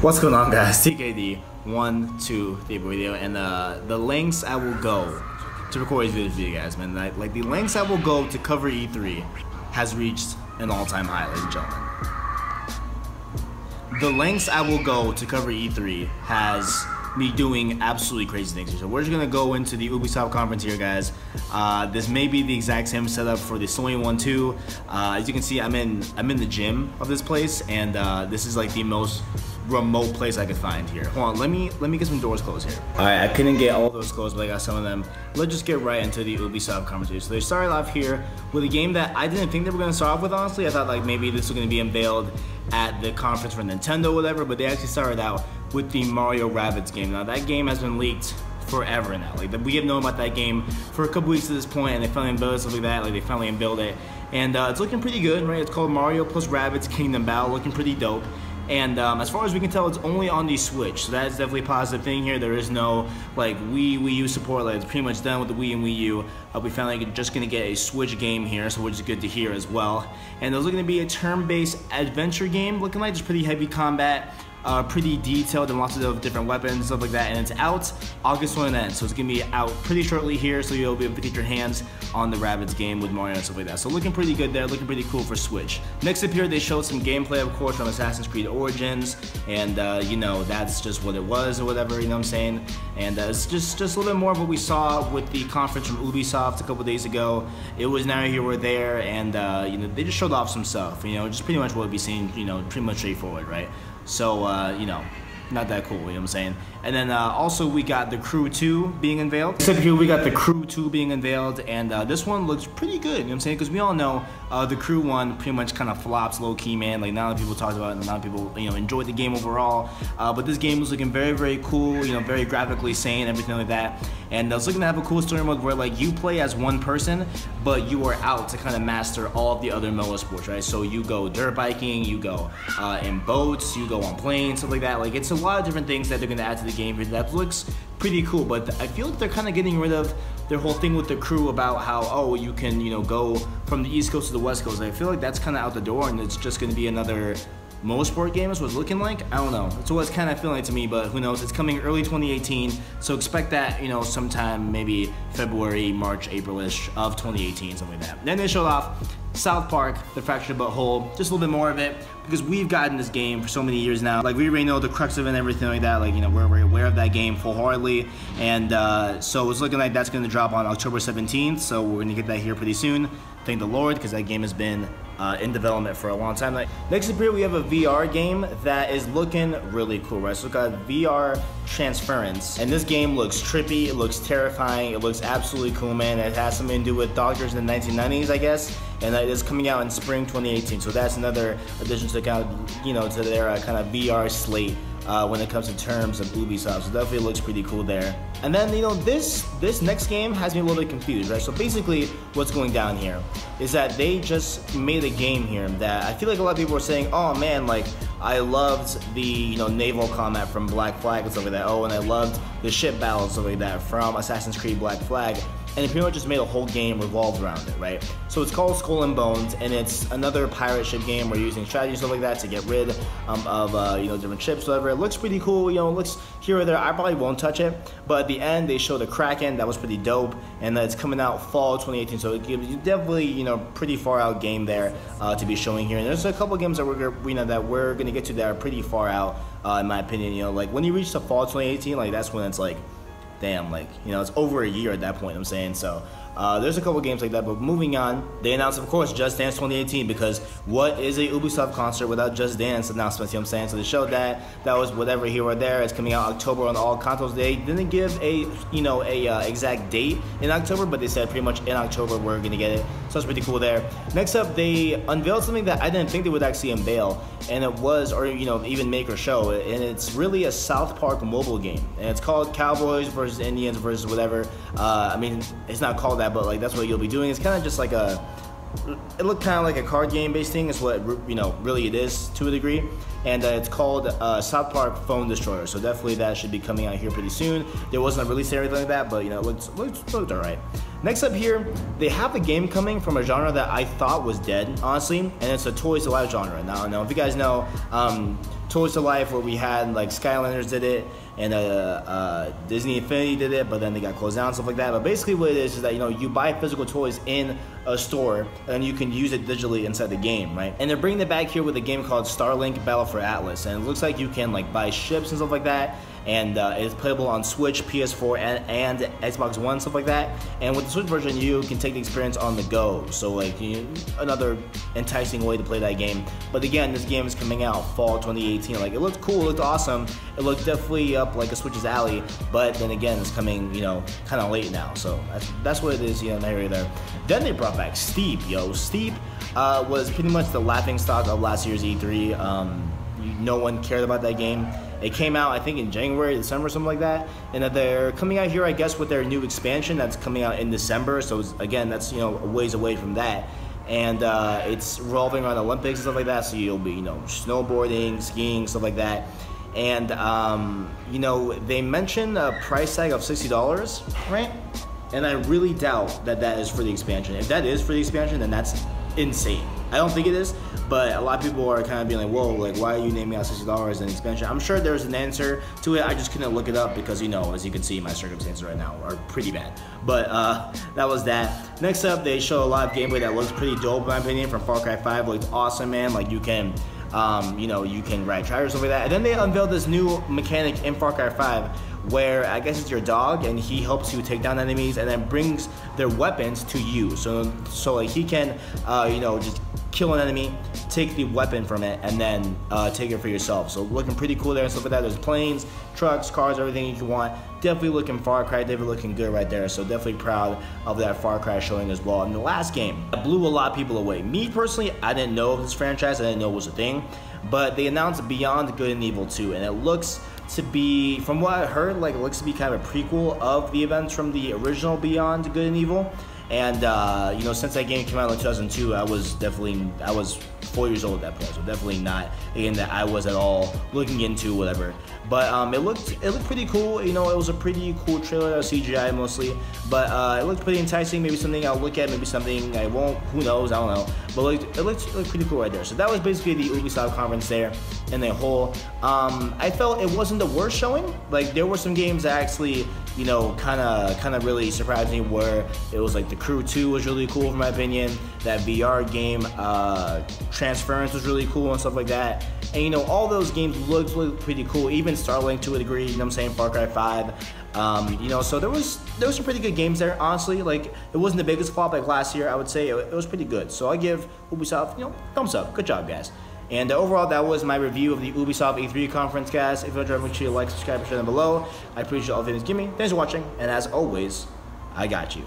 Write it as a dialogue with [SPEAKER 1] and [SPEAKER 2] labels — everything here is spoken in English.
[SPEAKER 1] What's going on, guys? TKD 1, 2, 3 video, and the lengths I will go to record these videos, guys, man. Like the lengths I will go to cover E3 has reached an all-time high, ladies and gentlemen. The lengths I will go to cover E3 has me doing absolutely crazy things here. So we're just gonna go into the Ubisoft Conference here, guys. This may be the exact same setup for the Sony one too. As you can see, I'm in the gym of this place, and this is like the most remote place I could find here. Hold on, let me get some doors closed here. All right, I couldn't get all those closed, but I got some of them. Let's just get right into the Ubisoft Conference. So they started off here with a game that I didn't think they were gonna start off with, honestly. I thought like maybe this was gonna be unveiled at the conference for Nintendo or whatever, but they actually started out with the Mario Rabbids game. Now that game has been leaked forever now. Like we have known about that game for a couple weeks at this point, and they finally unveiled it, stuff like that. Like they finally unveiled it, and it's looking pretty good, right? It's called Mario plus Rabbids Kingdom Battle, looking pretty dope. And as far as we can tell, it's only on the Switch, so that's definitely a positive thing here. There is no like Wii U support. Like it's pretty much done with the Wii and Wii U. We found like we're just gonna get a Switch game here, so which is good to hear as well. And there's looking to be a turn-based adventure game, looking like just pretty heavy combat. Pretty detailed and lots of different weapons and stuff like that, and it's out August 29th, so it's gonna be out pretty shortly here, so you'll be able to get your hands on the Rabbids game with Mario and stuff like that. So looking pretty good there, looking pretty cool for Switch. Next up here, they showed some gameplay, of course, from Assassin's Creed Origins, and you know, that's just what it was or whatever, you know what I'm saying? And it's just a little bit more of what we saw with the conference from Ubisoft a couple days ago. It was now here or there, and you know, they just showed off some stuff, you know, just pretty much what we'd be seeing, you know, pretty much straightforward, right? So, you know, not that cool, you know what I'm saying? And then also we got the Crew 2 being unveiled. Except here we got the Crew 2 being unveiled, and this one looks pretty good, you know what I'm saying? Because we all know the Crew 1 pretty much kind of flops low-key, man. Like, not a lot of people talked about it, and a lot of people, you know, enjoyed the game overall. But this game was looking very, very cool, you know, very graphically sane, everything like that. And it's looking to have a cool story mode where, like, you play as one person, but you are out to kind of master all of the other motorsports, right? So you go dirt biking, you go in boats, you go on planes, stuff like that. Like, it's a lot of different things that they're going to add to the game here that looks pretty cool, but I feel like they're kind of getting rid of their whole thing with the Crew about how, oh, you can, you know, go from the East Coast to the West Coast. I feel like that's kind of out the door, and it's just going to be another motorsport game is what it's looking like. I don't know. It's what it's kind of feeling like to me, but who knows? It's coming early 2018, so expect that, you know, sometime maybe February, March, April-ish of 2018, something like that. Then they showed off South Park, The Fractured But Whole, just a little bit more of it, because we've gotten this game for so many years now. Like, we already know the crux of it and everything like that. Like, you know, we're aware of that game full-heartedly, and so it's looking like that's going to drop on October 17th, so we're going to get that here pretty soon. Thank the Lord, because that game has been in development for a long time. Like, next up here, we have a VR game that is looking really cool, right? So we've got VR Transference, and this game looks trippy, it looks terrifying, it looks absolutely cool, man. It has something to do with doctors in the 1990s, I guess, and it is coming out in spring 2018. So that's another addition to kind of, you know, to their kind of VR slate when it comes to terms of Ubisoft. So definitely looks pretty cool there. And then, you know, this next game has me a little bit confused, right? So basically what's going down here is that they just made a game here that I feel like a lot of people are saying, oh man, like I loved the, you know, naval combat from Black Flag and stuff like that. Oh, and I loved the ship battle and stuff like that from Assassin's Creed Black Flag. And it pretty much just made a whole game revolved around it, right? So it's called Skull and Bones, and it's another pirate ship game where you're using strategy and stuff like that to get rid of you know, different ships, whatever. It looks pretty cool, you know, it looks here or there. I probably won't touch it, but at the end they showed the Kraken. That was pretty dope, and it's coming out fall 2018, so it gives you definitely, you know, pretty far out game there to be showing here. And there's a couple games that we're gonna get to that are pretty far out, in my opinion. You know, like when you reach the fall 2018, like that's when it's like, damn, like, you know, it's over a year at that point, I'm saying. So there's a couple games like that, but moving on, they announced, of course, Just Dance 2018, because what is a Ubisoft concert without Just Dance announcements, you know what I'm saying? So they showed that was whatever here or there. It's coming out October on all consoles. They didn't give a, you know, exact date in October, but they said pretty much in October we're gonna get it. So it's pretty cool there. Next up, they unveiled something that I didn't think they would actually unveil, and it was, or you know, even make or show, and it's really a South Park mobile game, and it's called Cowboys versus Indians versus whatever. I mean, it's not called that, but like that's what you'll be doing. It's kind of just like it looked kind of like a card game based thing, is what, you know, really it is to a degree. And it's called South Park Phone Destroyer, so definitely that should be coming out here pretty soon. There wasn't a release date or anything like that, but you know, it looked alright. Next up here, they have a game coming from a genre that I thought was dead, honestly, and it's a toys to life genre. Now, I don't know if you guys know, Toys to Life, where we had like Skylanders did it, and Disney Infinity did it, but then they got closed down and stuff like that. But basically what it is that, you know, you buy physical toys in a store and you can use it digitally inside the game, right? And they're bringing it back here with a game called Starlink Battle for Atlas, and it looks like you can like buy ships and stuff like that, and it's playable on Switch, PS4, and Xbox One, stuff like that. And with the Switch version, you can take the experience on the go, so like another enticing way to play that game. But again, this game is coming out fall 2018. Like, it looked cool, it looked awesome, it looked definitely up like a Switch's alley, but then again, it's coming, you know, kind of late now, so that's what it is, you know, in the area there. Then they brought back Steep, yo. Steep was pretty much the laughingstock of last year's E3. No one cared about that game. It came out, I think, in January, December, something like that. And that they're coming out here, I guess, with their new expansion that's coming out in December. So again, that's, you know, a ways away from that. And it's revolving around Olympics and stuff like that. So you'll be, you know, snowboarding, skiing, stuff like that. And you know, they mentioned a price tag of $60, right? And I really doubt that that is for the expansion. If that is for the expansion, then that's insane. I don't think it is, but a lot of people are kind of being like, whoa, like, why are you naming out $60 an expansion? I'm sure there's an answer to it. I just couldn't look it up because, you know, as you can see, my circumstances right now are pretty bad. But that was that. Next up, they show a lot of gameplay that looks pretty dope, in my opinion, from Far Cry 5. Looked awesome, man. Like, you can, you know, you can ride tractors, stuff like that. And then they unveiled this new mechanic in Far Cry 5 where I guess it's your dog, and he helps you take down enemies and then brings their weapons to you. So like, he can, you know, just kill an enemy, take the weapon from it, and then take it for yourself. So looking pretty cool there and stuff like that. There's planes, trucks, cars, everything you want. Definitely looking Far Cry, definitely looking good right there. So definitely proud of that Far Cry showing as well. And the last game blew a lot of people away. Me personally, I didn't know of this franchise. I didn't know it was a thing. But they announced Beyond Good and Evil 2, and it looks to be, from what I heard, like, it looks to be kind of a prequel of the events from the original Beyond Good and Evil. And you know, since that game came out in 2002, I was 4 years old at that point, so definitely not again that I was at all looking into, whatever. But it looked pretty cool. You know, it was a pretty cool trailer, CGI mostly, but it looked pretty enticing. Maybe something I'll look at, maybe something I won't. Who knows? I don't know. But it looked pretty cool right there. So that was basically the Ubisoft conference there in the whole. I felt it wasn't the worst showing. Like, there were some games that actually, you know, kind of really surprised me, where it was like The Crew 2 was really cool, in my opinion. That VR game, Transference, was really cool and stuff like that. And, you know, all those games looked pretty cool. Even Starlink to a degree, you know what I'm saying, Far Cry 5. You know, so there was some pretty good games there, honestly. Like, it wasn't the biggest flop like last year, I would say. It was pretty good. So I give Ubisoft, you know, thumbs up. Good job, guys. And overall, that was my review of the Ubisoft E3 conference, guys. If you enjoyed, make sure you like, subscribe, and share down below. I appreciate all the videos. Give me. Thanks for watching, and as always, I got you.